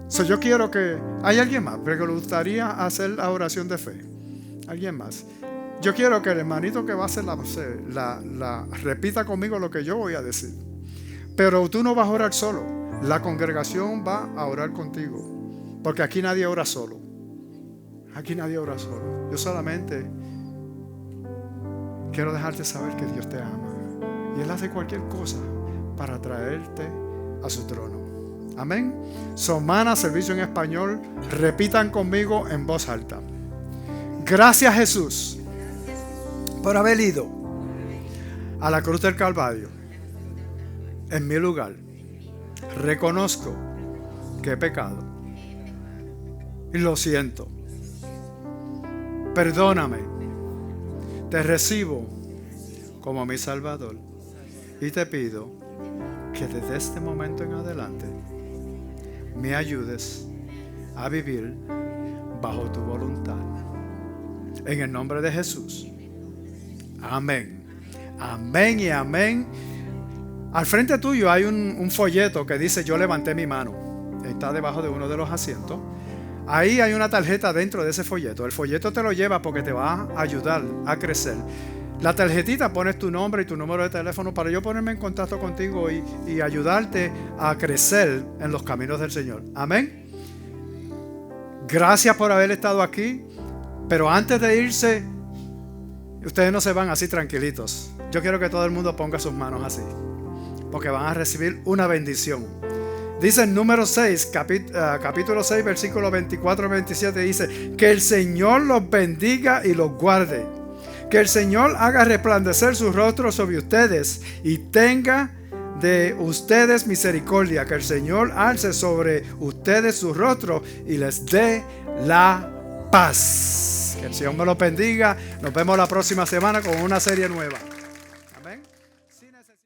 So, yo quiero que... ¿Hay alguien más que le gustaría hacer la oración de fe? ¿Alguien más? Yo quiero que el hermanito que va a hacer la repita conmigo lo que yo voy a decir. Pero tú no vas a orar solo. La congregación va a orar contigo. Porque aquí nadie ora solo. Aquí nadie ora solo. Yo solamente quiero dejarte saber que Dios te ama. Y Él hace cualquier cosa para traerte a su trono. Amén. Somana, servicio en español. Repitan conmigo en voz alta. Gracias, Jesús, por haber ido a la cruz del Calvario en mi lugar. Reconozco que he pecado y lo siento. Perdóname. Te recibo como mi Salvador y te pido que desde este momento en adelante me ayudes a vivir bajo tu voluntad. En el nombre de Jesús. Amén. Amén y amén. Al frente tuyo hay un folleto que dice: yo levanté mi mano. Está debajo de uno de los asientos. Ahí hay una tarjeta dentro de ese folleto. El folleto te lo lleva porque te va a ayudar a crecer. La tarjetita pones tu nombre y tu número de teléfono para yo ponerme en contacto contigo y ayudarte a crecer en los caminos del Señor. Amén. Gracias por haber estado aquí. Pero antes de irse, ustedes no se van así tranquilitos. Yo quiero que todo el mundo ponga sus manos así, porque van a recibir una bendición. Dice en número 6, capítulo 6, versículo 24 y 27, dice: que el Señor los bendiga y los guarde. Que el Señor haga resplandecer su rostro sobre ustedes y tenga de ustedes misericordia. Que el Señor alce sobre ustedes su rostro y les dé la paz. Que el Señor me lo bendiga. Nos vemos la próxima semana con una serie nueva.